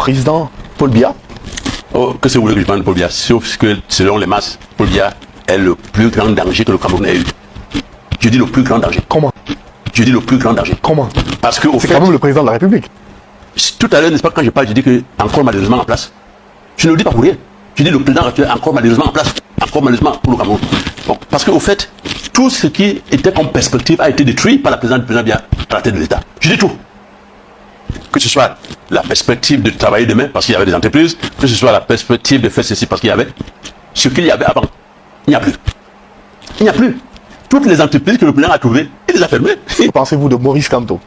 président Paul Biya? Oh, que c'est vous voulez que je parle de Paul Biya? Sauf que selon les masses, Paul Biya est le plus grand danger que le Cameroun ait eu. Je dis le plus grand danger. Comment? Je dis le plus grand danger. Comment? Parce que c'est quand même le président de la République. Tout à l'heure, n'est-ce pas, quand je parle, je dis que encore malheureusement en place. Je ne le dis pas pour rien. Je dis le président actuel encore malheureusement en place. Encore malheureusement pour le Cameroun. Bon, parce qu'au fait, tout ce qui était comme perspective a été détruit par la présidente du président Biya à la tête de l'État. Je dis tout. Que ce soit la perspective de travailler demain parce qu'il y avait des entreprises, que ce soit la perspective de faire ceci parce qu'il y avait ce qu'il y avait avant. Il n'y a plus. Il n'y a plus. Toutes les entreprises que le président a trouvées, il les a fermées. Que pensez-vous de Maurice Kamto?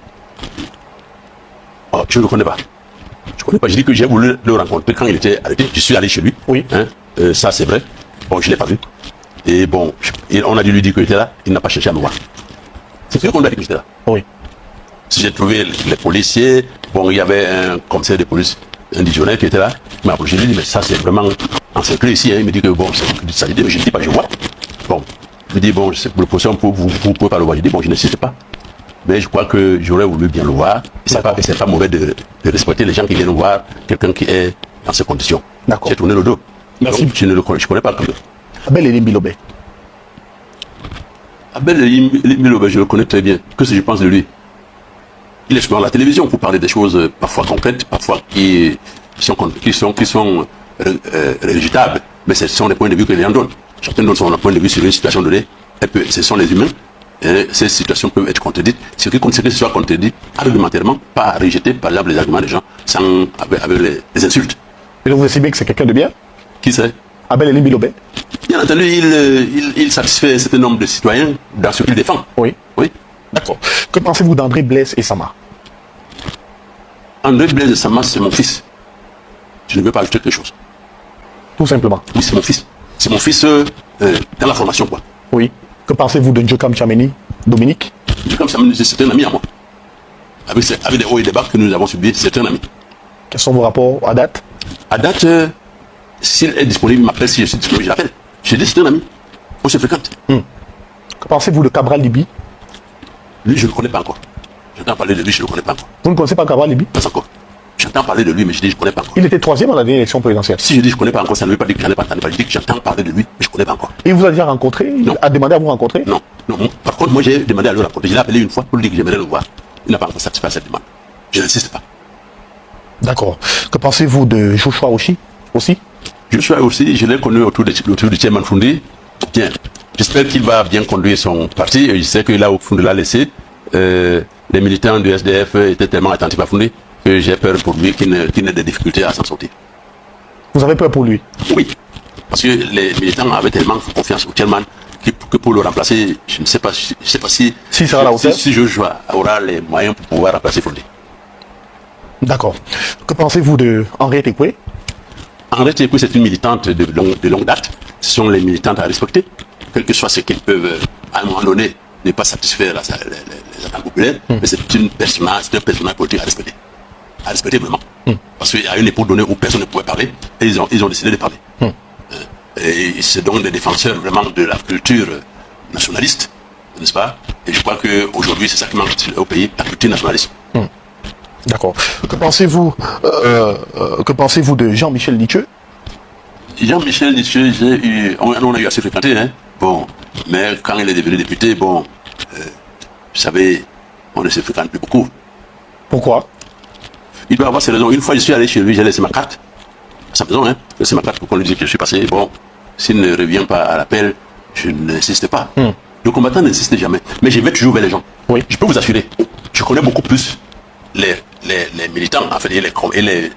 Oh, je ne le connais pas. Je ne connais pas. Je dis que j'ai voulu le rencontrer quand il était arrêté. Je suis allé chez lui. Oui. Hein? Ça, c'est vrai. Bon, je ne l'ai pas vu. Et bon, on a dû lui dire qu'il était là. Il n'a pas cherché à me voir. C'est sûr qu'on lui a dit que j'étais là. Oui. Si j'ai trouvé les policiers, bon, il y avait un commissaire de police indigène qui était là. Il m'a approché, il dit, mais ça, c'est vraiment encerclé ici. Hein. Il me dit que bon, ça lui dit, mais je ne dis pas, je vois. Bon, il me dit, bon, c'est pour le procès, vous pouvez pas le voir. Je dis, bon, je n'insiste pas. Mais je crois que j'aurais voulu bien le voir. Et c'est pas mauvais de respecter les gens qui viennent voir quelqu'un qui est dans ces conditions. D'accord. J'ai tourné le dos. Merci. Donc, je ne connais pas comme Abel Elim Bilobé. Abel Elim Bilobé, je le connais très bien. Que je pense de lui? Il est souvent à la télévision pour parler des choses parfois concrètes, parfois qui sont réjetables. Mais ce sont des points de vue que les gens donnent. Chacun donne son point de vue sur une situation donnée. Ce sont les humains. Et ces situations peuvent être contredites. Ce qui soit contredit argumentairement, pas rejeter par exemple les arguments des gens sans, avec les insultes. Et donc vous estimez que c'est quelqu'un de bien? Qui c'est? Abel Elim Bilobé. Bien entendu, il satisfait un certain nombre de citoyens dans ce qu'il défend. Oui. Oui. D'accord. Que pensez-vous d'André Blaise et Sama? André Blaise et Sama, c'est mon fils. Je ne veux pas ajouter quelque chose. Tout simplement. Oui, c'est mon fils. C'est mon fils dans la formation, quoi. Oui. Que pensez-vous de Njokam Tchameni, Dominique? Njokam Tchameni, c'est un ami à moi. Avec des hauts et des bas que nous avons subis, c'est un ami. Quels sont vos rapports à date? À date, s'il est disponible, il m'appelle. Si je suis disponible, je l'appelle. Je dis c'est un ami. On se fréquente. Que pensez-vous de Cabral Libi? Lui, je ne le connais pas encore. J'entends parler de lui, je ne le connais pas encore. Vous ne connaissez pas Cabral Libi? Pas encore. J'entends parler de lui, mais je dis je ne connais pas encore. Il était 3e à la dernière élection présidentielle. Si je dis je ne connais pas encore, ça ne veut pas dire que j'en ai pas entendu parler. Je dis que j'entends parler de lui, mais je ne connais pas encore. Il vous a déjà rencontré? Non. Il a demandé à vous rencontrer? Non. Non. Par contre, moi, j'ai demandé à le rencontrer. Je l'ai appelé une fois pour lui dire que j'aimerais le voir. Il n'a pas encore satisfait cette demande. Je n'insiste pas. D'accord. Que pensez-vous de Joshua aussi? Joshua aussi, je l'ai connu autour du chairman Foundi. Bien. J'espère qu'il va bien conduire son parti. Et je sais que là où Foundi l'a laissé, les militants du SDF étaient tellement attentifs à Foundi que j'ai peur pour lui qu'il n'ait des difficultés à s'en sortir. Vous avez peur pour lui? Oui. Parce que les militants avaient tellement confiance au chairman que pour le remplacer, je ne sais pas si Joshua aura les moyens pour pouvoir remplacer Foundi. D'accord. Que pensez-vous de Henriette Ekwe? Henriette Ekwe, c'est une militante de longue date. Ce sont les militantes à respecter, quel que soit ce qu'ils peuvent, à un moment donné, ne pas satisfaire les attentes populaires, mais c'est un personnage politique à respecter. À respecter vraiment. Parce qu'il y a une époque donnée où personne ne pouvait parler, et ils ont décidé de parler. Et c'est donc des défenseurs vraiment de la culture nationaliste, n'est-ce pas? Et je crois qu'aujourd'hui, c'est ça qui manque au pays, la culture nationaliste. D'accord. Que pensez-vous de Jean-Michel Nitcheux? Jean-Michel Nitcheux, on a eu assez fréquenté, hein. Bon, mais quand il est devenu député, bon, vous savez, on ne se fréquente plus beaucoup. Pourquoi? Il doit avoir ses raisons. Une fois, je suis allé chez lui, j'ai laissé ma carte. À sa maison, hein. J'ai laissé ma carte pour qu'on lui dise que je suis passé. Bon, s'il ne revient pas à l'appel, je n'insiste pas. Le combattant n'insiste jamais. Mais je vais toujours vers les gens. Oui. Je peux vous assurer, je connais beaucoup plus les militants, en fait, et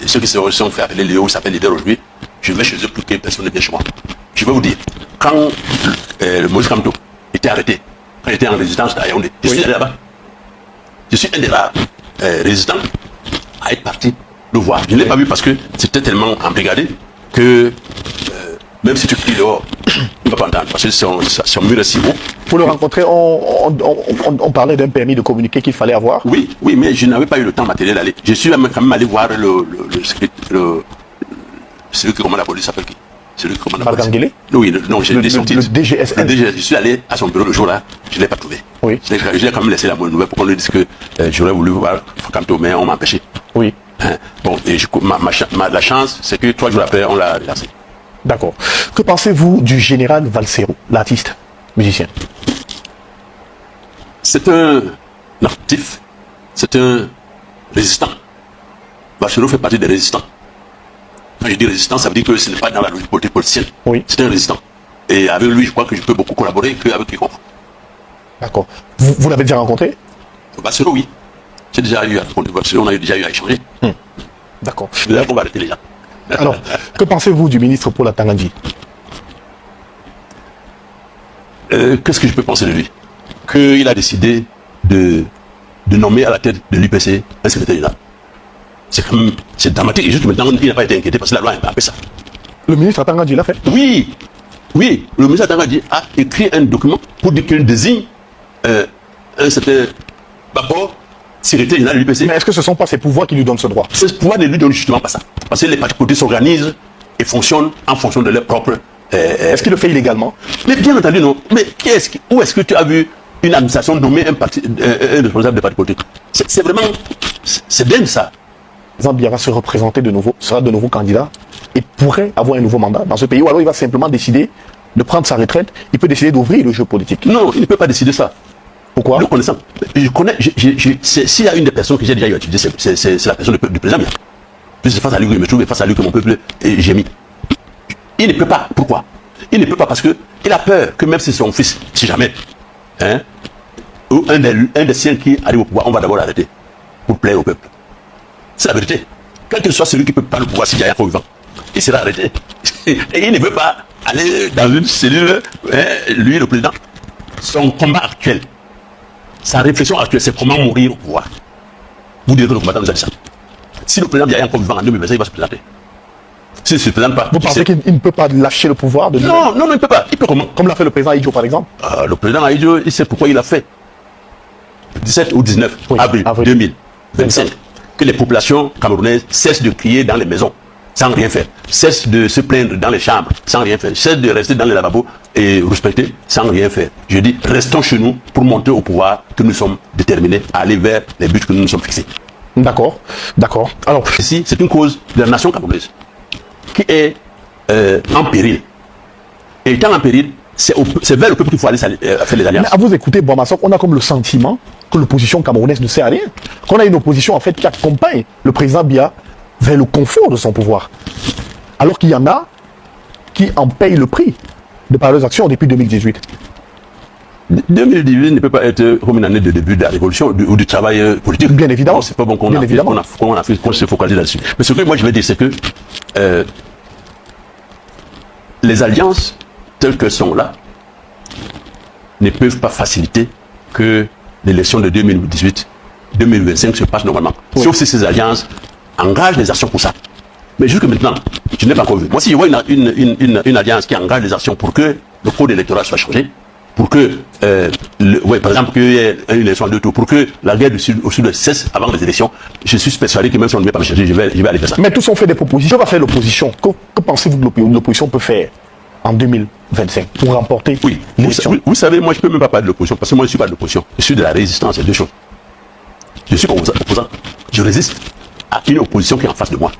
ceux qui se sont fait appeler Léo, s'appellent leader aujourd'hui. Je vais chez eux plus que personne ne vient chez moi. Je vais vous dire, quand le Maurice Kamto était arrêté, quand il était en résistance à Yaoundé, je suis allé là-bas. Je suis un des rares résistants à être parti le voir. Je ne l'ai pas vu parce que c'était tellement embrigadé que même si tu cries dehors, il ne va pas entendre parce que son mur est si haut. Pour le rencontrer, on parlait d'un permis de communiquer qu'il fallait avoir. Oui, mais je n'avais pas eu le temps matériel d'aller. Je suis quand même allé voir celui qui commande la police, s'appelle qui? Celui qui commande la police. Oui, non, j'ai dit son titre. Le DGSN. Je suis allé à son bureau le jour-là, je ne l'ai pas trouvé. Oui. Je l'ai quand même laissé la bonne nouvelle pour qu'on lui dise que j'aurais voulu voir Kamto, mais on m'a empêché. Oui. Hein? Bon, et la chance, c'est que 3 jours après, on l'a lancé. D'accord. Que pensez-vous du général Valsero, l'artiste, musicien? C'est un actif, c'est un résistant. Valsero fait partie des résistants. Quand je dis résistant, ça veut dire que ce n'est pas dans la logique politique politicienne. Oui. C'est un résistant. Et avec lui, je crois que je peux beaucoup collaborer qu'avec quiconque. D'accord. Vous l'avez déjà rencontré? Valsero, oui. J'ai déjà eu à rencontrer Valsero, on a déjà eu à échanger. D'accord. Là, on va arrêter les gens. Alors, que pensez-vous du ministre Paul Atanga-Ndji? Qu'est-ce que je peux penser de lui? Qu'il a décidé de nommer à la tête de l'UPC un secrétaire général. C'est dramatique. Et juste maintenant, il n'a pas été inquiété parce que la loi a fait ça. Le ministre Atanga-Ndji l'a fait? Oui, oui. Le ministre Atanga-Ndji a écrit un document pour dire qu'il désigne un certain Bako, secrétaire général de l'UPC. Mais est-ce que ce ne sont pas ses pouvoirs qui lui donnent ce droit? Ce pouvoir ne lui donne justement pas ça. Parce que les partis politiques s'organisent et fonctionnent en fonction de leur propre... Est-ce qu'il le fait illégalement? Mais bien entendu, non. Mais où est-ce que tu as vu une administration nommer un responsable de parti politique? C'est vraiment... C'est dingue, ça. Zambiara sera de nouveau candidat et pourrait avoir un nouveau mandat dans ce pays, ou alors il va simplement décider de prendre sa retraite, il peut décider d'ouvrir le jeu politique. Non, il ne peut pas décider ça. Pourquoi? Le connaissant. Je connais, s'il y a une des personnes que j'ai déjà étudiées, c'est la personne du président. Puis c'est face à lui que je me trouve et face à lui que mon peuple j'ai mis. Il ne peut pas. Pourquoi? Il ne peut pas parce qu'il a peur que même si c'est son fils, si jamais, hein, ou un des siens qui arrive au pouvoir, on va d'abord l'arrêter pour plaire au peuple. C'est la vérité. Quel que soit celui qui peut pas le pouvoir, s'il y a un vivant, il sera arrêté. Et il ne veut pas aller dans une cellule, hein, lui, le président. Son combat actuel, sa réflexion actuelle, c'est comment mourir au pouvoir. Vous direz que le combattant nous a dit ça. Si le président y a encore vivant en 2025, il va se présenter. S'il ne se présente pas. Vous pensez qu'il ne peut pas lâcher le pouvoir de non, il ne peut pas. Il peut comment? Comme l'a fait le président Aïdjo, par exemple? Le président Aïdjo, il sait pourquoi il l'a fait. 17 ou 19 avril 2025. Que les populations camerounaises cessent de crier dans les maisons sans rien faire, cessent de se plaindre dans les chambres sans rien faire, cessent de rester dans les lavabos et respecter sans rien faire. Je dis, restons chez nous pour montrer au pouvoir que nous sommes déterminés à aller vers les buts que nous nous sommes fixés. D'accord, d'accord. Alors, ici, c'est une cause de la nation camerounaise qui est en péril. Et étant en péril, c'est vers le peuple qu'il faut aller faire les alliances. Mais à vous écouter, Bouamassok, on a comme le sentiment que l'opposition camerounaise ne sert à rien. Qu'on a une opposition en fait qui accompagne le président Biya vers le confort de son pouvoir. Alors qu'il y en a qui en payent le prix de par leurs actions depuis 2018. 2018 ne peut pas être comme une année de début de la révolution ou du travail politique. Bien évidemment. C'est pas bon qu'on se focalise là-dessus. Mais ce que moi je veux dire, c'est que les alliances telles qu'elles sont là ne peuvent pas faciliter que l'élection de 2018-2025 se passe normalement. Oui. Sauf si ces alliances engagent des actions pour ça. Mais jusque maintenant, je n'ai pas encore vu. Moi, si je vois une alliance qui engage des actions pour que le code électoral soit changé, pour que, par exemple, qu'il y ait une élection à 2 tours, pour que la guerre au sud cesse avant les élections, je suis persuadé que même si on ne veut pas me changer, je vais aller faire ça. Mais tous ont fait des propositions. Que va faire l'opposition? Que pensez-vous que l'opposition peut faire en 2025 pour remporter l'élection? Vous savez, moi je ne peux même pas parler de l'opposition, parce que moi je ne suis pas de l'opposition. Je suis de la résistance, il y a deux choses. Je suis opposant. Je résiste à une opposition qui est en face de moi.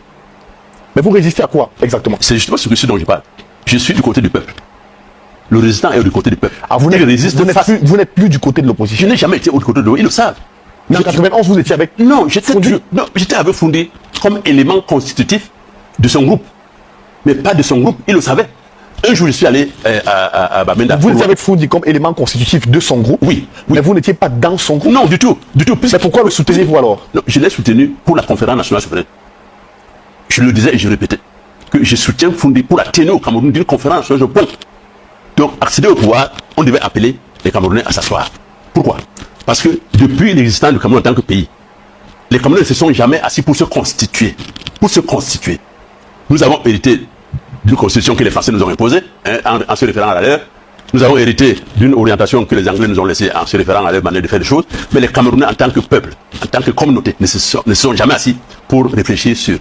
Mais vous résistez à quoi exactement? C'est justement ce dont je parle. Je suis du côté du peuple. Le résistant est du côté du peuple. Ah, vous n'êtes plus du côté de l'opposition. Je n'ai jamais été du côté de l'opposition, ils le savent. Mais en 91, vous étiez avec... Non, j'étais avec Foundi comme élément constitutif de son groupe. Mais pas de son groupe, il le savait. Un jour, je suis allé à Bamenda. Vous étiez avec Foundi comme élément constitutif de son groupe? Oui. Mais vous n'étiez pas dans son groupe? Non, du tout. Mais pourquoi le soutenez-vous alors? Non, je l'ai soutenu pour la conférence nationale souveraine. Je le disais et je répétais que je soutiens Foundi pour la tenue au Cameroun d'une conférence sur ce point. Donc, accéder au pouvoir, on devait appeler les Camerounais à s'asseoir. Pourquoi? Parce que depuis l'existence du Cameroun en tant que pays, les Camerounais ne se sont jamais assis pour se constituer. Nous avons hérité d'une constitution que les Français nous ont imposée, hein, en se référant à leur. Nous avons hérité d'une orientation que les Anglais nous ont laissée en se référant à leur manière de faire les choses. Mais les Camerounais, en tant que peuple, en tant que communauté, ne se sont jamais assis pour réfléchir sur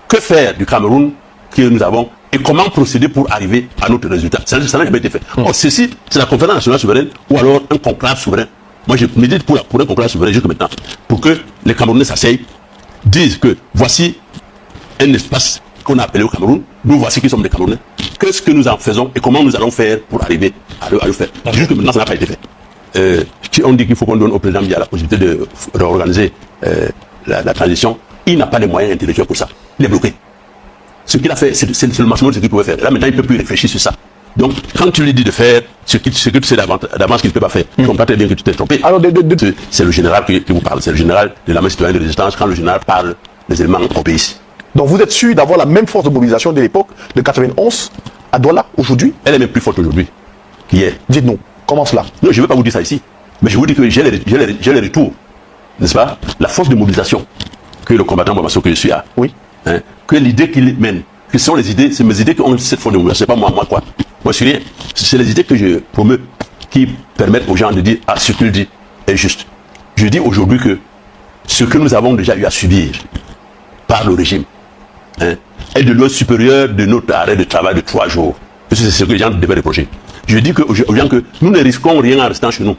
que faire du Cameroun que nous avons et comment procéder pour arriver à notre résultat. Ça n'a jamais été fait. Or, ceci, c'est la conférence nationale souveraine ou alors un conclave souverain. Moi, je milite pour un conclave souverain jusque maintenant, pour que les Camerounais s'asseyent disent que voici un espace qu'on a appelé au Cameroun, nous voici qui sommes des Camerounais, qu'est-ce que nous en faisons et comment nous allons faire pour arriver à le faire. Jusque maintenant, ça n'a pas été fait. On dit qu'il faut qu'on donne au président Biya la possibilité de réorganiser la transition. Il n'a pas les moyens intellectuels pour ça. Il est bloqué. Ce qu'il a fait, c'est le maximum de ce qu'il pouvait faire. Là, maintenant, il ne peut plus réfléchir sur ça. Donc, quand tu lui dis de faire ce que tu sais d'avance qu'il ne peut pas faire, tu comprends très bien que tu t'es trompé. Alors, c'est le général qui vous parle, c'est le général de l'armée citoyenne de résistance. Quand le général parle, les éléments obéissent. Donc, vous êtes sûr d'avoir la même force de mobilisation de l'époque de 91 à Douala aujourd'hui? Elle est même plus forte aujourd'hui qu'hier. Dites-nous, comment cela? Non, je ne veux pas vous dire ça ici, mais je vous dis que j'ai les retours, n'est-ce pas? La force de mobilisation que le combattant Bamasso que je suis a. Oui. Hein, que l'idée qu'il mène, que ce sont les idées, c'est mes idées qui ont cette force de mobilisation, c'est pas moi quoi. Moi, je suis rien. C'est les idées que je promeux qui permettent aux gens de dire, ah, ce qu'il dit est juste. Je dis aujourd'hui que ce que nous avons déjà eu à subir par le régime est de loin supérieur de notre arrêt de travail de 3 jours. C'est ce que les gens devaient reprocher. Je dis aux gens que nous ne risquons rien en restant chez nous.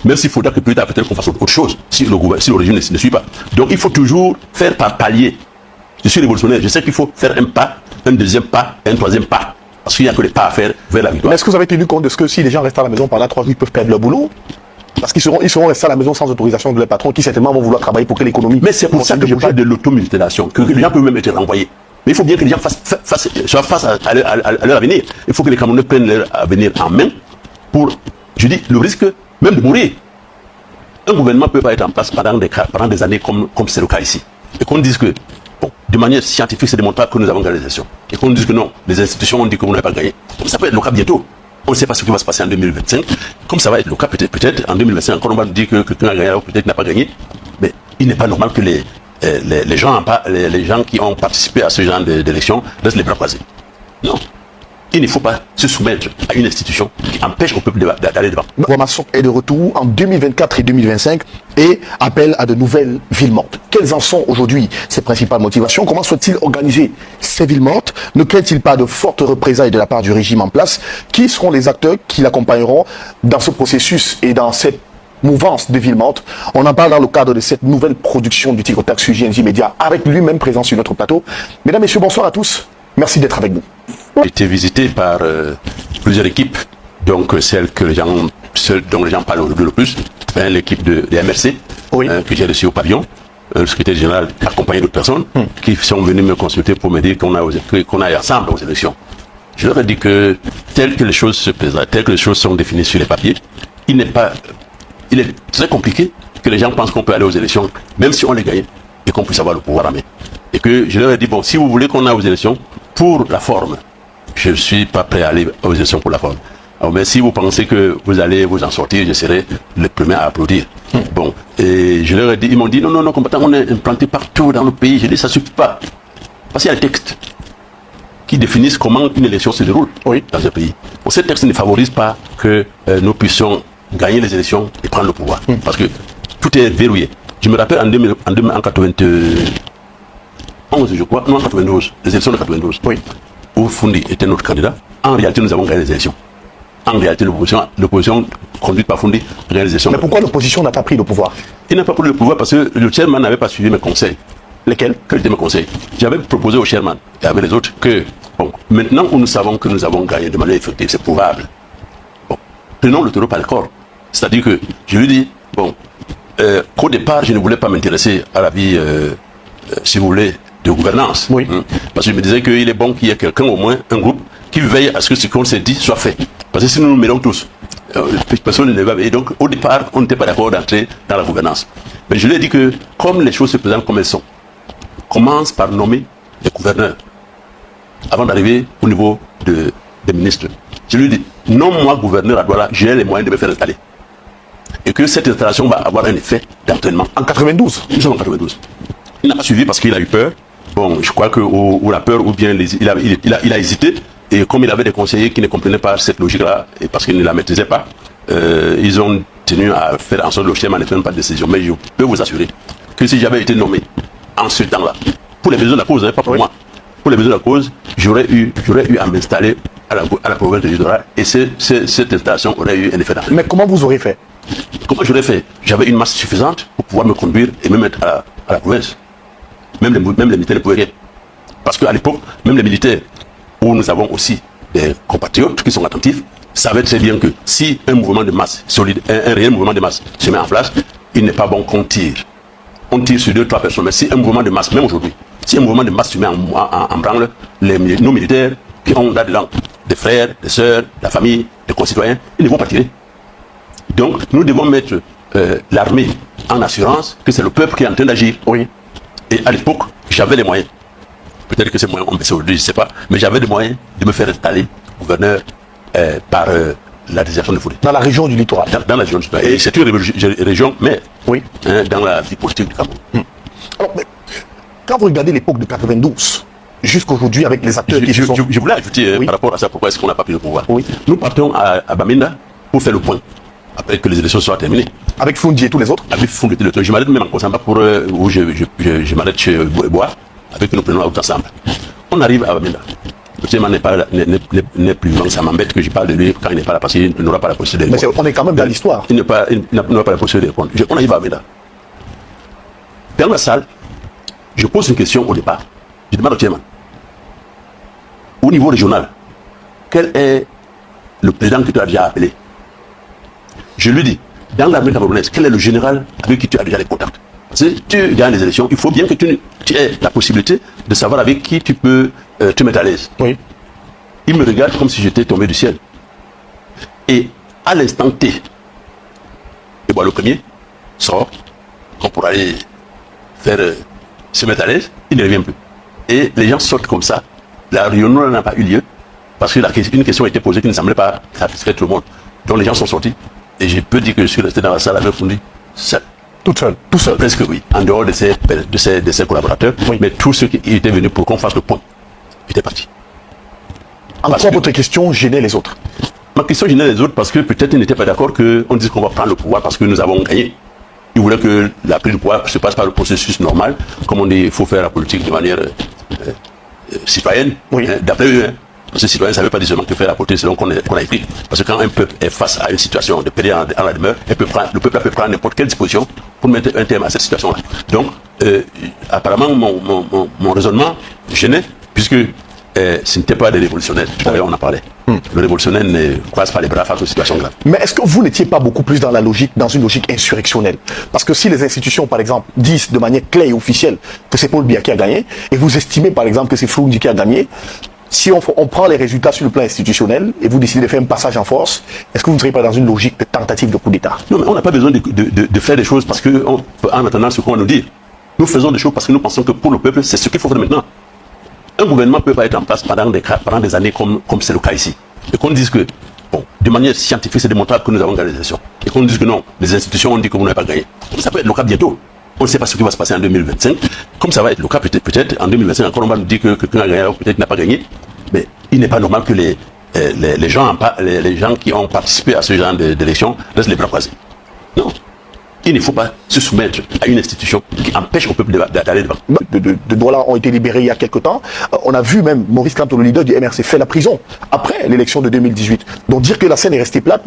Même s'il faudra que plus tard, peut-être qu'on fasse autre chose, si le régime ne suit pas. Donc il faut toujours faire par palier. Je suis révolutionnaire, je sais qu'il faut faire un pas, un deuxième pas, un troisième pas. Parce qu'il n'y a que des pas à faire vers la victoire. Mais est-ce que vous avez tenu compte de ce que si les gens restent à la maison pendant 3 jours, ils peuvent perdre leur boulot? Parce qu'ils seront restés à la maison sans autorisation de leur patron, qui certainement vont vouloir travailler pour que l'économie... Mais c'est pour ça que je parle de l'automutilation, que les gens peuvent même être renvoyés. Mais il faut bien que les gens soient face à leur avenir. Il faut que les Camerounais prennent leur avenir en main pour, je dis, le risque même de mourir. Un gouvernement ne peut pas être en place pendant des années comme c'est le cas ici. Et qu'on dise que, bon, de manière scientifique, c'est démontrable que nous avons gagné les élections. Et qu'on dise que non, les institutions ont dit que vous n'avez pas gagné. Comme ça peut être le cas bientôt. On ne sait pas ce qui va se passer en 2025. Comme ça va être le cas peut-être en 2025, encore on va nous dire que quelqu'un a gagné ou peut-être n'a pas gagné. Mais il n'est pas normal que les gens qui ont participé à ce genre d'élection restent les bras croisés. Non. Il ne faut pas se soumettre à une institution qui empêche au peuple d'aller devant. Bamasso est de retour en 2024 et 2025 et appelle à de nouvelles villes mortes. Quelles en sont aujourd'hui ses principales motivations? Comment souhaite-t-il organiser ces villes mortes? Ne craint-il pas de fortes représailles de la part du régime en place? Qui seront les acteurs qui l'accompagneront dans ce processus et dans cette mouvance de villes mortes? On en parle dans le cadre de cette nouvelle production du Ticotac sur JNJ Média, avec lui-même présent sur notre plateau. Mesdames, Messieurs, bonsoir à tous. Merci d'être avec nous. J'ai été visité par plusieurs équipes, donc celle dont les gens parlent le plus, l'équipe de MRC, oui. Que j'ai reçue au pavillon, le secrétaire général accompagné d'autres personnes qui sont venues me consulter pour me dire qu'on aille ensemble aux élections. Je leur ai dit que telles que les choses se présentent, telles que les choses sont définies sur les papiers, il est très compliqué que les gens pensent qu'on peut aller aux élections, même si on les gagne, et qu'on puisse avoir le pouvoir en main. Et que je leur ai dit, bon, si vous voulez qu'on aille aux élections, pour la forme, je ne suis pas prêt à aller aux élections pour la forme. Alors, mais si vous pensez que vous allez vous en sortir, je serai le premier à applaudir. Bon, et je leur ai dit, ils m'ont dit, non, combattant, on est implanté partout dans le pays. J'ai dit, ça ne suffit pas. Parce qu'il y a des textes qui définissent comment une élection se déroule dans un pays. Bon, ces textes ne favorisent pas que nous puissions gagner les élections et prendre le pouvoir. Parce que tout est verrouillé. Je me rappelle en 91, je crois, non, en 92, les élections de 92, où Foundi était notre candidat. En réalité, nous avons gagné les élections. En réalité, l'opposition conduite par Foundi a gagné les élections. Mais pourquoi l'opposition n'a pas pris le pouvoir? Il n'a pas pris le pouvoir parce que le chairman n'avait pas suivi mes conseils. Lesquels? Quels étaient mes conseils? J'avais proposé au chairman et avec les autres que, bon, maintenant où nous savons que nous avons gagné de manière effective, c'est prouvable. Bon, prenons le taureau par le corps. C'est-à-dire que je lui dis, bon, qu'au départ, je ne voulais pas m'intéresser à la vie, si vous voulez, de gouvernance. Oui. Parce que je me disais qu'il est bon qu'il y ait quelqu'un, au moins, un groupe, qui veille à ce que ce qu'on s'est dit soit fait. Parce que si nous nous mêlons tous, personne ne va veiller. Donc, au départ, on n'était pas d'accord d'entrer dans la gouvernance. Mais je lui ai dit que, comme les choses se présentent comme elles sont, commence par nommer les gouverneurs avant d'arriver au niveau des ministres. Je lui ai dit, non-moi gouverneur à Douala, j'ai les moyens de me faire installer. Et que cette installation va avoir un effet d'entraînement. En 92? Nous sommes en 92. Il n'a pas suivi parce qu'il a eu peur. Bon, je crois que ou la peur ou bien il a hésité. Et comme il avait des conseillers qui ne comprenaient pas cette logique-là, et parce qu'ils ne la maîtrisaient pas, ils ont tenu à faire en sorte que le schéma ne prenne pas de décision. Mais je peux vous assurer que si j'avais été nommé en ce temps-là, pour les besoins de la cause, pas pour moi, pour les besoins de la cause, j'aurais eu à m'installer à la province de Lidora et cette installation aurait eu un effet d'entraînement. Mais comment vous aurez fait? Comment j'aurais fait? J'avais une masse suffisante pour pouvoir me conduire et me mettre à la province. même les militaires ne pouvaient rien. Parce qu'à l'époque, même les militaires, où nous avons aussi des compatriotes qui sont attentifs, savaient très bien que si un mouvement de masse solide, un réel mouvement de masse se met en place, il n'est pas bon qu'on tire. On tire sur 2-3 personnes. Mais si un mouvement de masse, même aujourd'hui, si un mouvement de masse se met en branle, nos militaires qui ont là-dedans des frères, des sœurs, la famille, des concitoyens, ils ne vont pas tirer. Donc, nous devons mettre l'armée en assurance que c'est le peuple qui est en train d'agir. Oui. Et à l'époque, j'avais les moyens. Peut-être que ces moyens ont baissé aujourd'hui, je ne sais pas. Mais j'avais les moyens de me faire installer gouverneur par la désertion de Fouré. Dans la région du littoral. Dans la région du littoral. Et c'est une région, mais oui. Dans la vie politique du Cameroun. Alors, mais, quand vous regardez l'époque de 92, jusqu'aujourd'hui avec les acteurs qui sont... Je voulais ajouter oui. Par rapport à ça, pourquoi est-ce qu'on n'a pas pris le pouvoir. Oui. Nous partons à Bamenda pour faire le point, après que les élections soient terminées. Avec Foundi et tous les autres. Avec Foundi et tous les autres. Je m'arrête même en Kosamba pour où je m'arrête chez Bois, avec que nous prenons la route ensemble. On arrive à Bamenda. Le témoin n'est plus loin, ça m'embête que je parle de lui quand il n'est pas là, parce qu'il n'aura pas la possibilité de répondre. Mais on est quand même dans l'histoire. Il n'aura pas la possibilité de répondre. On arrive à Bamenda. Dans la salle, je pose une question au départ. Je demande au témoin, au niveau régional, quel est le président que tu as déjà appelé? Je lui dis, dans l'armée camerounaise, quel est le général avec qui tu as déjà les contacts? Si tu gagnes les élections, il faut bien que tu aies la possibilité de savoir avec qui tu peux te mettre à l'aise. Oui. Il me regarde comme si j'étais tombé du ciel. Et à l'instant T, et bon, le premier sort, qu'on pourra aller faire se mettre à l'aise, il ne revient plus. Et les gens sortent comme ça. La réunion n'a pas eu lieu, parce que une question a été posée qui ne semblait pas satisfaire tout le monde. Donc les gens sont sortis. Et je peux dire que je suis resté dans la salle avec Foundi, seul. Tout seul. Presque oui, en dehors de ses collaborateurs, oui. Mais tous ceux qui étaient venus pour qu'on fasse le point étaient partis. En quoi votre question gênait les autres? Ma question gênait les autres parce que peut-être ils n'étaient pas d'accord qu'on dise qu'on va prendre le pouvoir parce que nous avons gagné. Ils voulaient que la prise du pouvoir se passe par le processus normal. Comme on dit, il faut faire la politique de manière citoyenne, oui. D'après eux. Parce que citoyen, ça ne veut pas dire seulement que faire la politique selon qu'on a écrit. Parce que quand un peuple est face à une situation de péril en la demeure, le peuple peut prendre n'importe quelle disposition pour mettre un terme à cette situation-là. Donc, apparemment, mon raisonnement gênait, puisque ce n'était pas des révolutionnaires. Tout à l'heure, on en parlait. Le révolutionnaire ne croise pas les bras face aux situations graves. Mais est-ce que vous n'étiez pas beaucoup plus dans une logique insurrectionnelle? Parce que si les institutions, par exemple, disent de manière claire et officielle que c'est Paul Biya qui a gagné, et vous estimez, par exemple, que c'est Foundi qui a gagné, si on prend les résultats sur le plan institutionnel et vous décidez de faire un passage en force, est-ce que vous ne serez pas dans une logique de tentative de coup d'État? Non, mais on n'a pas besoin de faire des choses parce qu'en attendant ce qu'on va nous dire. Nous faisons des choses parce que nous pensons que pour le peuple, c'est ce qu'il faut faire maintenant. Un gouvernement ne peut pas être en place pendant des années comme c'est le cas ici. Et qu'on dise que, bon, de manière scientifique, c'est démontrable que nous avons gagné les élections. Et qu'on dise que non, les institutions ont dit que vous n'avez pas gagné. Ça peut être le cas bientôt. On ne sait pas ce qui va se passer en 2025. Comme ça va être le cas peut-être en 2025, encore on va nous dire que quelqu'un a gagné, alors peut-être n'a pas gagné. Mais il n'est pas normal que les gens qui ont participé à ce genre d'élection restent les bras croisés. Non. Il ne faut pas se soumettre à une institution qui empêche au peuple d'aller devant. De dollars ont été libérés il y a quelque temps. On a vu même Maurice Kamto, le leader du MRC, faire la prison après l'élection de 2018. Donc dire que la scène est restée plate,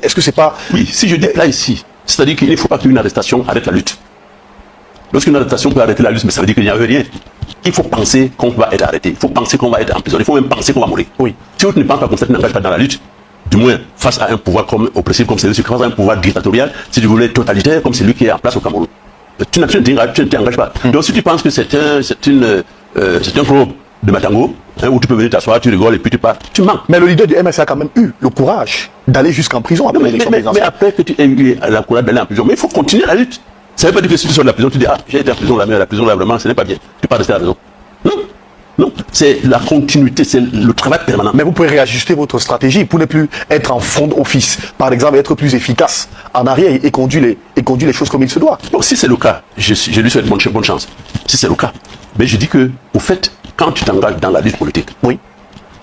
est-ce que c'est pas... Oui, si je dis plat ici, c'est-à-dire qu'il ne faut pas qu'une arrestation arrête la lutte. Lorsqu'une arrestation peut arrêter la lutte, mais ça veut dire qu'il n'y a rien. Il faut penser qu'on va être arrêté, il faut penser qu'on va être emprisonné, il faut même penser qu'on va mourir. Oui. Si tu ne penses pas comme ça, tu n'engages pas dans la lutte, du moins face à un pouvoir oppressif comme celui-ci, face à un pouvoir dictatorial, si tu voulais totalitaire comme celui qui est en place au Cameroun, tu ne t'engages pas. Donc si tu penses que c'est un club de Matango, où tu peux venir t'asseoir, tu rigoles et puis tu pars, tu manques. Mais le leader du MRC a quand même eu le courage d'aller jusqu'en prison après l'élection présidentielle. Mais après que tu aies eu le courage d'aller en prison, mais il faut continuer la lutte. Ça ne veut pas dire que si tu sors de la prison, tu dis, ah, j'ai été en prison, la prison là vraiment, ce n'est pas bien. Tu peux rester à la maison. Non. Non, c'est la continuité, c'est le travail permanent. Mais vous pouvez réajuster votre stratégie pour ne plus être en front office. Par exemple, être plus efficace en arrière et conduire les choses comme il se doit. Donc si c'est le cas, je lui souhaite bonne chance. Si c'est le cas. Mais je dis que, au fait, quand tu t'engages dans la lutte politique, oui,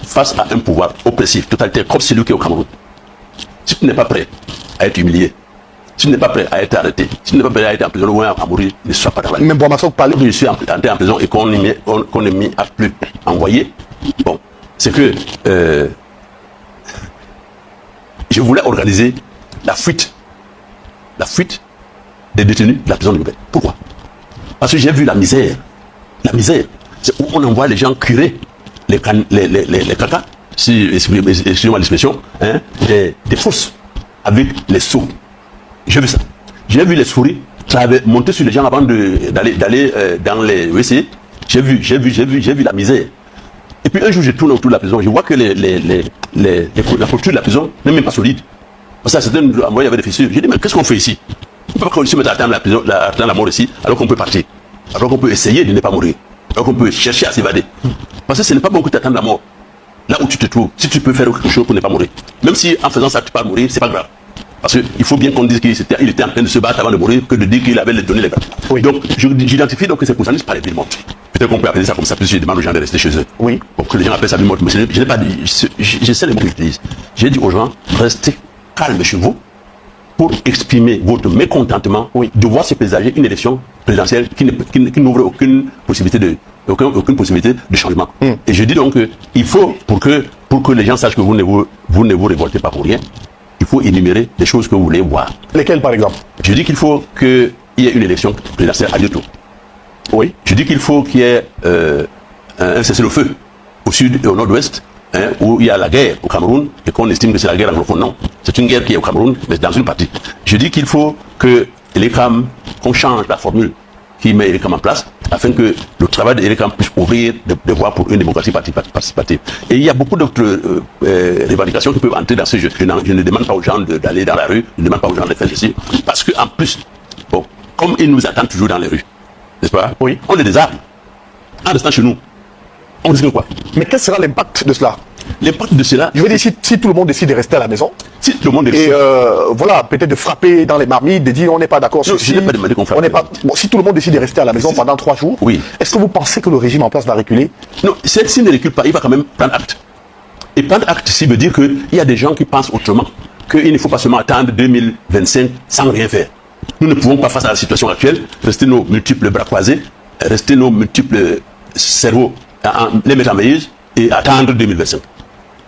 face à un pouvoir oppressif, totalitaire, comme celui qui est au Cameroun, si tu n'es pas prêt à être humilié, si tu n'es pas prêt à être arrêté, si tu n'es pas prêt à être en prison ou à mourir, ne sois pas dans la lutte. Même Boamassok parlait. Je suis entré en prison et qu'on est mis à plus envoyer. Bon, c'est que je voulais organiser la fuite des détenus de la prison de Louvain. Pourquoi? Parce que j'ai vu la misère la misère. C'est où on envoie les gens curer les caca, si excusez-moi l'expression, hein, des fosses avec les seaux. J'ai vu ça. J'ai vu les souris monter sur les gens avant d'aller dans les WC. J'ai vu la misère. Et puis un jour, je tourne autour de la prison, je vois que la clôture de la prison n'est même pas solide. Parce que certains endroits, il y avait des fissures. J'ai dit, mais qu'est-ce qu'on fait ici? On ne peut pas se mettre à attendre la mort ici, alors qu'on peut partir. Alors qu'on peut essayer de ne pas mourir. Alors qu'on peut chercher à s'évader. Parce que ce n'est pas bon que tu attendes la mort. Là où tu te trouves, si tu peux faire quelque chose pour ne pas mourir. Même si en faisant ça, tu ne peux pas mourir, c'est pas grave. Parce qu'il faut bien qu'on dise qu'il était en train de se battre avant de mourir que de dire qu'il avait donné les bras. Oui. Donc, j'identifie donc que c'est concerné par les villes mortes. Peut-être qu'on peut appeler ça comme ça, parce que je demande aux gens de rester chez eux. Oui. Pour que les gens appellent ça ville morte. Mais je n'ai pas dit, j'essaie les mots que j'utilise. J'ai dit aux gens, restez calmes chez vous pour exprimer votre mécontentement de voir se présager une élection présidentielle qui n'ouvre aucune possibilité de changement. Et je dis donc qu'il faut, pour que les gens sachent que vous ne vous révoltez pas pour rien, il faut énumérer les choses que vous voulez voir. Lesquelles, par exemple? Je dis qu'il faut qu'il y ait une élection présidentielle à deux tours. Oui. Je dis qu'il faut qu'il y ait un cessez-le-feu au sud et au nord-ouest, hein, où il y a la guerre au Cameroun et qu'on estime que c'est la guerre anglophone. Non, c'est une guerre qui est au Cameroun, mais dans une partie. Je dis qu'il faut que qu'on change la formule qui met l'ECAM en place, afin que le travail de l'ECAM puisse ouvrir des voies pour une démocratie participative. Et il y a beaucoup d'autres revendications qui peuvent entrer dans ce jeu. Je ne demande pas aux gens d'aller dans la rue, je ne demande pas aux gens de faire ceci, parce qu'en plus, bon, comme ils nous attendent toujours dans les rues, n'est-ce pas? Oui. On est des armes. En restant chez nous, on risque quoi? Mais quel sera l'impact de cela? L'impact de cela... Je veux dire, si tout le monde décide de rester à la maison, si tout le monde et voilà, peut-être de frapper dans les marmites, de dire on n'est pas d'accord sur ceci, si tout le monde décide de rester à la maison pendant 3 jours, est-ce que vous pensez que le régime en place va reculer? Non, s'il ne recule pas, il va quand même prendre acte. Et prendre acte, ça veut dire qu'il y a des gens qui pensent autrement, qu'il ne faut pas seulement attendre 2025 sans rien faire. Nous ne pouvons pas, face à la situation actuelle, rester nos multiples bras croisés, rester nos multiples cerveaux, les mettre en veilleuse et attendre 2025.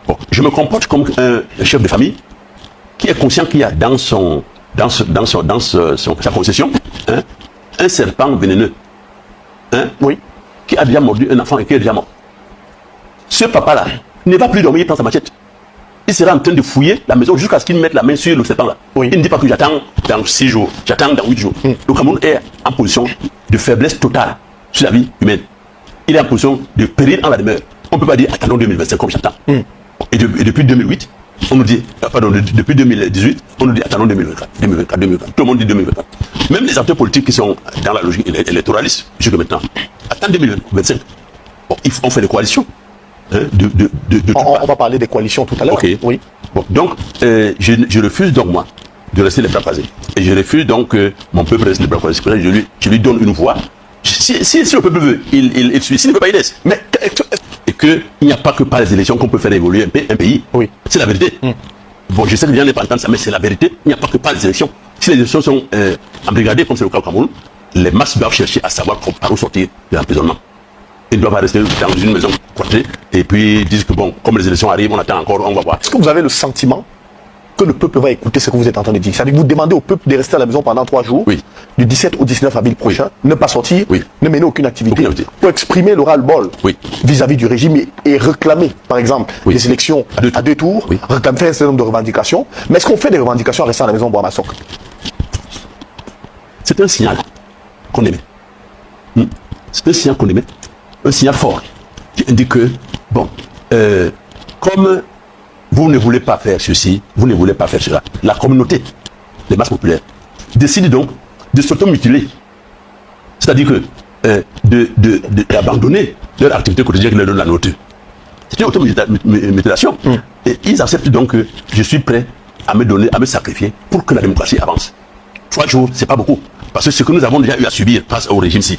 Bon, je me comporte comme un chef de famille qui est conscient qu'il y a dans sa concession un serpent vénéneux qui a déjà mordu un enfant et qui est déjà mort. Ce papa-là ne va plus dormir, il prend sa machette. Il sera en train de fouiller la maison jusqu'à ce qu'il mette la main sur le serpent là. Il ne dit pas que j'attends dans 6 jours, j'attends dans 8 jours. Le Cameroun est en position de faiblesse totale sur la vie humaine. Il est en position de péril en la demeure. On ne peut pas dire attendons 2025 comme j'attends. Et depuis 2008, on nous dit, depuis 2018, on nous dit attendons 2024. Tout le monde dit 2024. Même les acteurs politiques qui sont dans la logique électoraliste, jusqu'à maintenant, attendent 2025. Bon, on fait des coalitions. On va parler des coalitions tout à l'heure. Okay. Oui. Bon, donc, je refuse donc moi de rester les bras croisés. Et je refuse donc que mon peuple reste les bras croisés. Je lui donne une voix. Si le peuple veut, il suit. S'il ne veut pas, il laisse. Mais et qu'il n'y a pas que par les élections qu'on peut faire évoluer un pays. Oui. C'est la vérité. Bon, je sais que les gens n'aiment pas entendre ça, mais c'est la vérité. Il n'y a pas que par les élections. Si les élections sont embrigadées, comme c'est le cas au Cameroun, les masses doivent chercher à savoir par où sortir de l'emprisonnement. Ils ne doivent pas rester dans une maison coincée et puis disent que bon, comme les élections arrivent, on attend encore, on va voir. Est-ce que vous avez le sentiment que le peuple va écouter ce que vous êtes en train de dire? C'est-à-dire que vous demandez au peuple de rester à la maison pendant 3 jours, du 17 au 19 avril prochain, ne pas sortir, ne mener aucune activité, pour exprimer le ras-le-bol vis-à-vis du régime et réclamer, par exemple, les élections à 2 tours, réclamer faire un certain nombre de revendications. Mais est-ce qu'on fait des revendications en restant à la maison boire ma soc? C'est un signal qu'on émet. C'est un signal qu'on émet. Un signal fort qui indique que, bon, comme vous ne voulez pas faire ceci, vous ne voulez pas faire cela, la communauté, les masses populaires, décide donc de s'automutiler. C'est-à-dire que d'abandonner leur activité quotidienne qui leur donne la nourriture. C'est une automutilation. Et ils acceptent donc que je suis prêt à me sacrifier pour que la démocratie avance. 3 jours, c'est pas beaucoup. Parce que ce que nous avons déjà eu à subir face au régime-ci,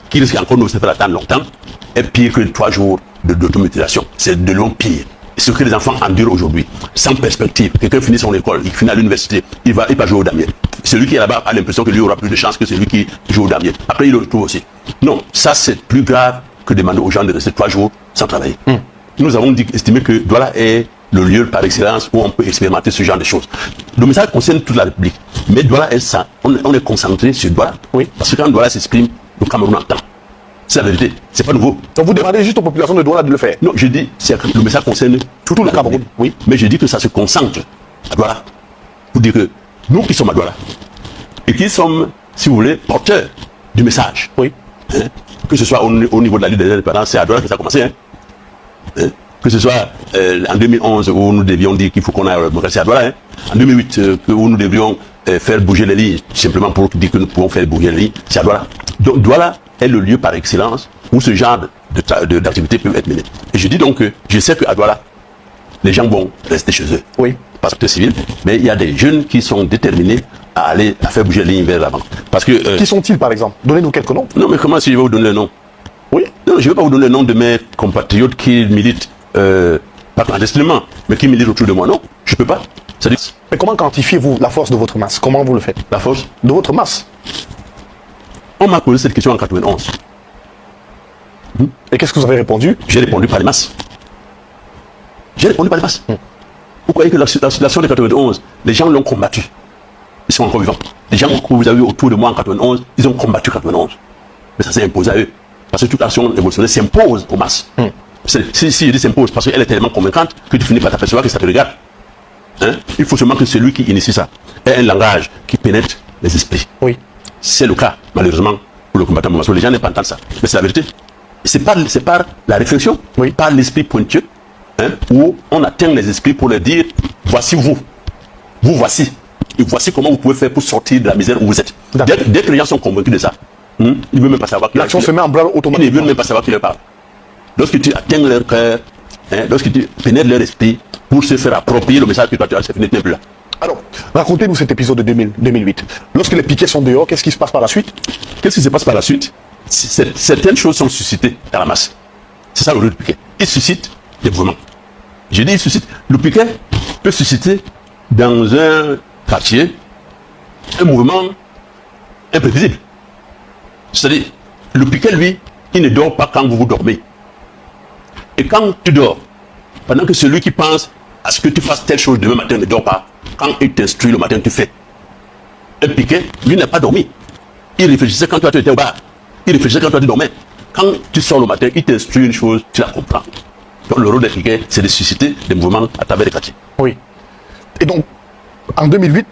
qui risque encore de nous faire attendre longtemps, est pire que 3 jours d'automutilation. C'est de loin pire. Ce que les enfants endurent aujourd'hui, sans perspective. Quelqu'un finit son école, il finit à l'université, il va jouer au damier. Celui qui est là-bas a l'impression que lui aura plus de chance que celui qui joue au damier. Après, il le retrouve aussi. Non, ça c'est plus grave que de demander aux gens de rester 3 jours sans travailler. Nous avons estimé que Douala est le lieu par excellence où on peut expérimenter ce genre de choses. Le message concerne toute la République. Mais Douala est ça. On est concentré sur Douala. Parce que quand Douala s'exprime, le Cameroun entend. C'est la vérité. C'est pas nouveau. Donc vous demandez juste aux populations de Douala de le faire. Non, je dis, le message concerne Tout le Cameroun, oui. Mais je dis que ça se concentre à Douala. Pour dire que nous qui sommes à Douala, et qui sommes, si vous voulez, porteurs du message. Oui. Hein, que ce soit au niveau de la lutte des indépendances, c'est à Douala que ça a commencé. Hein, que ce soit en 2011 où nous devions dire qu'il faut qu'on aille à Douala. Hein, en 2008 où nous devions faire bouger les lignes, simplement pour dire que nous pouvons faire bouger les lignes, c'est à Douala. Donc Douala est le lieu par excellence où ce genre d'activité peut être mené. Et je dis donc que je sais qu'à Douala, les gens vont rester chez eux. Oui. Parce que c'est civil, mais il y a des jeunes qui sont déterminés à faire bouger les lignes vers l'avant. Parce que... Qui sont-ils, par exemple? Donnez-nous quelques noms. Non, mais comment si je vais vous donner le nom? Oui. Non, je ne vais pas vous donner le nom de mes compatriotes qui militent, pas clandestinement, mais qui militent autour de moi. Non, je ne peux pas. C'est-à-dire... Mais comment quantifiez-vous la force de votre masse? Comment vous le faites? La force? De votre masse. On m'a posé cette question en 91. Et qu'est-ce que vous avez répondu? J'ai répondu par les masses. J'ai répondu par les masses. Vous croyez que la situation de 91, les gens l'ont combattu. Ils sont encore vivants. Les gens que vous avez eu autour de moi en 91, ils ont combattu 91. Mais ça s'est imposé à eux. Parce que toute action révolutionnaire s'impose aux masses. Si je dis s'impose, parce qu'elle est tellement convaincante que tu finis par t'apercevoir que ça te regarde. Hein? Il faut seulement que celui qui initie ça ait un langage qui pénètre les esprits. Oui. C'est le cas, malheureusement, pour le combattant Momasso. Les gens n'aiment pas entendre ça. Mais c'est la vérité. C'est par la réflexion, oui, par l'esprit pointueux, hein, où on atteint les esprits pour leur dire, voici vous. Vous voici. Et voici comment vous pouvez faire pour sortir de la misère où vous êtes. Dès que les gens sont convaincus de ça, ils ne veulent même pas savoir qui l'action se met en branle automatiquement. Ils ne veulent même pas savoir qui leur parle. Lorsque tu atteins leur cœur, hein, lorsque tu pénètres leur esprit pour se faire approprier le message que toi tu as, c'est fini, plus là. Alors, racontez-nous cet épisode de 2008. Lorsque les piquets sont dehors, qu'est-ce qui se passe par la suite? Qu'est-ce qui se passe par la suite? Certaines choses sont suscitées dans la masse. C'est ça le rôle du piquet. Il suscite des mouvements. Je dis il suscite. Le piquet peut susciter dans un quartier un mouvement imprévisible. C'est-à-dire, le piquet, lui, il ne dort pas quand vous dormez. Et quand tu dors, pendant que celui qui pense à ce que tu fasses telle chose demain matin ne dort pas, quand il t'instruit le matin, tu fais. Un piquet, lui, n'a pas dormi. Il réfléchissait quand toi tu étais au bar. Il réfléchissait quand toi tu dormais. Quand tu sors le matin, il t'instruit une chose, tu la comprends. Donc le rôle des piquets, c'est de susciter des mouvements à travers les quartiers. Oui. Et donc, en 2008,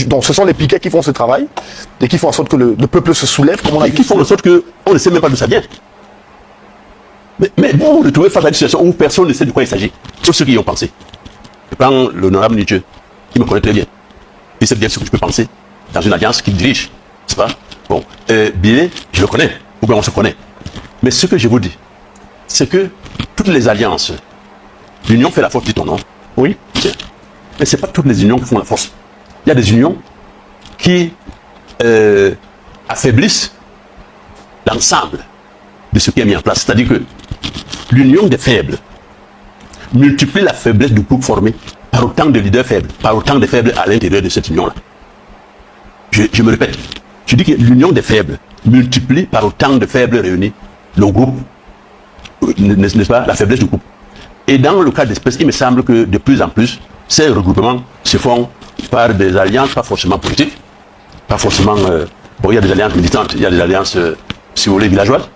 donc ce sont les piquets qui font ce travail et qui font en sorte que le peuple se soulève, comme on a dit. Et qui font en sorte qu'on ne sait même pas d'où ça vient. Mais vous vous retrouvez face à une situation où personne ne sait de quoi il s'agit, sauf ceux qui y ont pensé. Je prends l'honorable Nietzsche, qui me connaît très bien. Il sait bien ce que je peux penser dans une alliance qu'il dirige. C'est pas? Bon, bien, je le connais, ou bien on se connaît. Mais ce que je vous dis, c'est que toutes les alliances, l'union fait la force, dit ton nom. Oui. Tiens. Mais ce n'est pas toutes les unions qui font la force. Il y a des unions qui affaiblissent l'ensemble de ce qui est mis en place. C'est-à-dire que l'union des faibles multiplie la faiblesse du groupe formé par autant de leaders faibles, par autant de faibles à l'intérieur de cette union-là. Je me répète, je dis que l'union des faibles multiplie par autant de faibles réunis le groupe, n'est-ce pas, la faiblesse du groupe. Et dans le cas d'espèce, il me semble que de plus en plus, ces regroupements se font par des alliances, pas forcément politiques, pas forcément... bon, il y a des alliances militantes, il y a des alliances, si vous voulez, villageoises.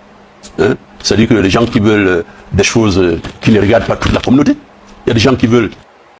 Hein? C'est-à-dire que les gens qui veulent des choses qui ne regardent pas toute la communauté. Il y a des gens qui veulent